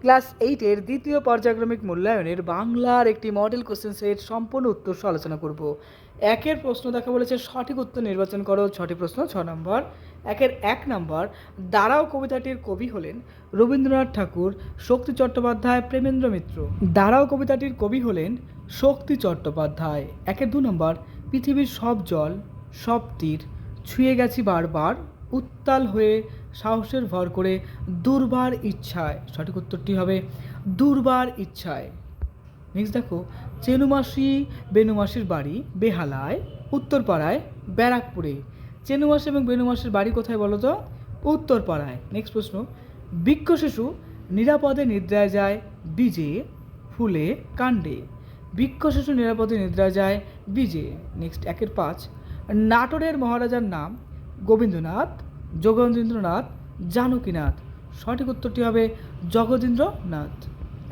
Class 8-এর দ্বিতীয় পর্যায়ক্রমিক মূল্যায়নের বাংলার একটি মডেল কোশ্চেন সেট সম্পূর্ণ উত্তর সহ আলোচনা করব। একের প্রশ্ন দেখা বলেছে সঠিক উত্তর নির্বাচন করো। ছটি প্রশ্ন, 6 নম্বর। একের 1 নম্বর, দাঁড়াও কবিতাটির কবি হলেন রবীন্দ্রনাথ ঠাকুর, শক্তি চট্টোপাধ্যায়, প্রেমেন্দ্র মিত্র। দাঁড়াও কবিতাটির কবি হলেন শক্তি চট্টোপাধ্যায়। একের 2 নম্বর, পৃথিবীর সব জল সব তীর ছুঁয়ে গেছি বারবার, উত্তাল হয়ে সাহসের ভর করে দুর্বার ইচ্ছায়। সঠিক উত্তরটি হবে দুর্বার ইচ্ছায়। নেক্সট দেখো, চেনুমাসি বেনুমাসির বাড়ি বেহালায়, উত্তরপাড়ায়, ব্যারাকপুরে। চেনুমাসি এবং বেনুমাসির বাড়ি কোথায় বলো তো? উত্তরপাড়ায়। নেক্সট প্রশ্ন, বৃক্ষ শিশু নিরাপদে নিদ্রায় যায় বীজে ফুলে কাণ্ডে। বৃক্ষ শিশু নিরাপদে নিদ্রায় যায় বীজে। নেক্সট একের 5, নাটোরের মহারাজার নাম গোবিন্দনাথ, যোগেন্দ্রনাথ, জানকীনাথ। সঠিক উত্তরটি হবে জগদীন্দ্রনাথ।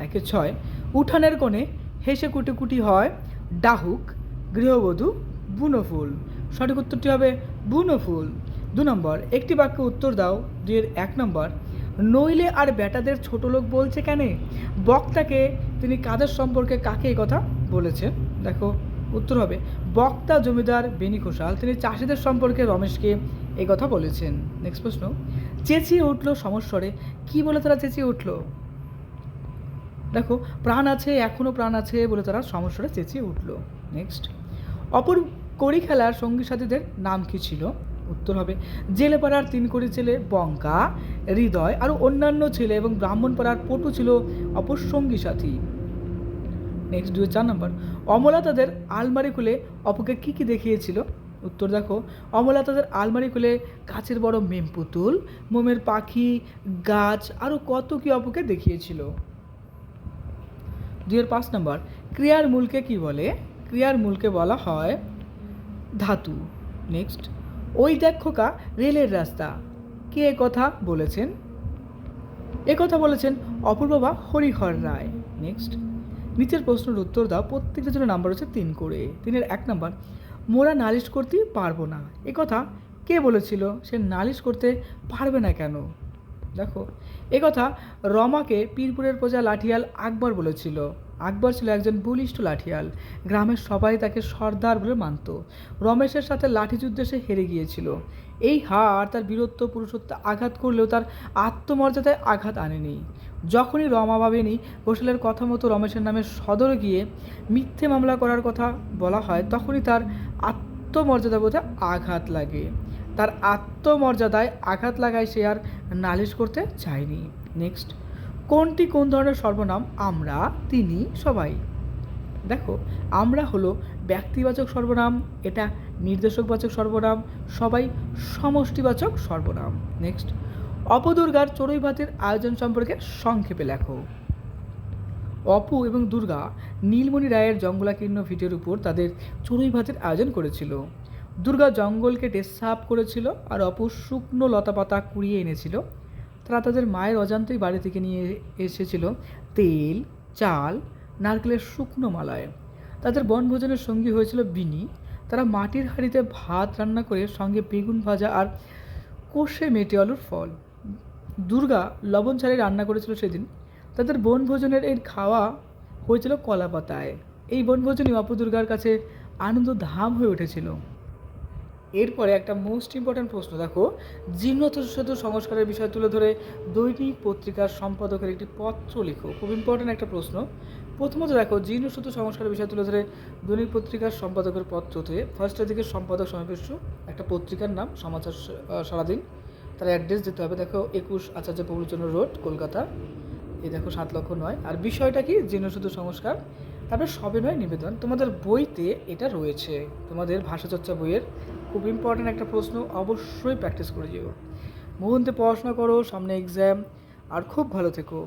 একের 6, উঠানের কোণে হেসে কুটি কুটি হয় ডাহুক গৃহবধূ বুনোফুল। সঠিক উত্তরটি হবে বুনোফুল। 2 নম্বর, একটি বাক্যে উত্তর দাও। 2-এর 1 নম্বর, নইলে আর বেটাদের ছোট লোক বলছে কেন? বক্তাকে তিনি কাদের সম্পর্কে কাকে এই কথা বলেছেন? দেখো উত্তর হবে বক্তা জমিদার বেনি ঘোষাল, তিনি চাষিদের সম্পর্কে রমেশকে এই কথা বলেছেন। নেক্সট প্রশ্ন, চেঁচিয়ে উঠল সমস্বরে, কি বলে তারা চেঁচিয়ে উঠল? দেখো, প্রাণ আছে এখনও প্রাণ আছে বলে তারা সমস্বরে চেঁচিয়ে উঠল। নেক্সট, অপর কড়ি খেলার সঙ্গী সাথীদের নাম কি ছিল? উত্তর হবে জেলেপাড়ার 3 কড়ি ছেলে বঙ্কা, হৃদয়, আরও অন্যান্য ছেলে এবং ব্রাহ্মণপাড়ার পটু ছিল অপর সঙ্গী সাথী। নেক্সট 2-4 নম্বর, অমলা তাদের আলমারি খুলে অপুকে কী কী দেখিয়েছিল? উত্তর দেখো, অমলা তাদের আলমারি খুলে কাচের বড় মেম পুতুল, মোমের পাখি, গাছ, আরও কত কি অপুকে দেখিয়েছিল। 2-5 নম্বর, ক্রিয়ার মূলকে কি বলে? ক্রিয়ার মূলকে বলা হয় ধাতু। নেক্সট, ওই দেখ খোকা রেলের রাস্তা, কে এ কথা বলেছেন? এ কথা বলেছেন অপূর্ববা হরিহর রায়। নেক্সট, নিচের প্রশ্নের উত্তর দাও। প্রত্যেকটার জন্য নাম্বার হচ্ছে 3 করে। 3-এর 1 নম্বর, মোরা নালিশ করতে পারবো না, এ কথা কে বলেছিল? সে নালিশ করতে পারবে না কেন? দেখো, এ কথা রমাকে পীরপুরের প্রজা লাঠিয়াল আকবর বলেছিল। আকবর ছিল একজন বলিষ্ঠ লাঠিয়াল, গ্রামের সবাই তাকে সর্দার বলে মানত। রমেশের সাথে লাঠিযুদ্ধে সে হেরে গিয়েছিল। এই হার তার বীরত্ব পুরুষত্বে আঘাত করলেও তার আত্মমর্যাদায় আঘাত আনেনি। যখনই রমা ভাবেনি ঘোষালের কথা মতো রমেশের নামে সদরে গিয়ে মিথ্যে মামলা করার কথা বলা হয়, তখনই তার আত্মমর্যাদাবোধে আঘাত লাগে। তার আত্মমর্যাদায় আঘাত লাগায় সে আর নালিশ করতে চায়নি। নেক্সট, কোনটি কোন ধরনের সর্বনাম? আমরা, তিনি, সবাই। দেখো, আমরা হলো ব্যক্তিবাচক সর্বনাম, এটা নির্দেশকবাচক সর্বনাম, সবাই সমষ্টিবাচক সর্বনাম। নেক্সট, অপদুর্গার চড়ুই ভাতের আয়োজন সম্পর্কে সংক্ষেপে লেখো। অপু এবং দুর্গা নীলমণি রায়ের জঙ্গলাকীর্ণ ভিটের উপর তাদের চড়ুই ভাতের আয়োজন করেছিল। দুর্গা জঙ্গল কেটে সাফ করেছিল আর অপু শুকনো লতাপাতা কুড়িয়ে এনেছিল। তারা তাদের মায়ের অজান্তেই বাড়ি থেকে নিয়ে এসেছিল তেল, চাল, নারকেলের শুকনো মালায়। তাদের বনভোজনের সঙ্গী হয়েছিল বিনি। তারা মাটির হাঁড়িতে ভাত রান্না করে সঙ্গে বেগুন ভাজা আর কষে মেটে আলুর ফল। দুর্গা লবণ ছাড়াই রান্না করেছিল সেদিন। তাদের বনভোজনের এই খাওয়া হয়েছিল কলা পাতায়। এই বনভোজনই অপু দুর্গার কাছে আনন্দ ধাম হয়ে উঠেছিল। এরপরে একটা মোস্ট ইম্পর্ট্যান্ট প্রশ্ন দেখো, জীর্ণোদ্ধূত সংস্কারের বিষয় তুলে ধরে দৈনিক পত্রিকার সম্পাদকের একটি পত্র লিখো। খুব ইম্পর্ট্যান্ট একটা প্রশ্ন। প্রথমত দেখো, জীর্ণোদ্ধূত সংস্কারের বিষয় তুলে ধরে দৈনিক পত্রিকার সম্পাদকের পত্রতে ফার্স্টের দিকে সম্পাদক সমাবেশ, একটা পত্রিকার নাম সমাচার সারাদিন, তার অ্যাড্রেস দিতে হবে। দেখো 21 আচার্য প্রফুল্লচন্দ্র রোড, কলকাতা। এই দেখো 7,09,000। আর বিষয়টা কি? জীর্ণোদ্ধূত সংস্কার। তারপরে সবিনয় নিবেদন। তোমাদের বইতে এটা রয়েছে, তোমাদের ভাষাচর্চা বইয়ের খুব ইম্পর্ট্যান্ট একটা প্রশ্ন, অবশ্যই প্র্যাকটিস করে যেও। মন দিয়ে পড়াশোনা করো, সামনে এক্সাম, আর খুব ভালো থেকো।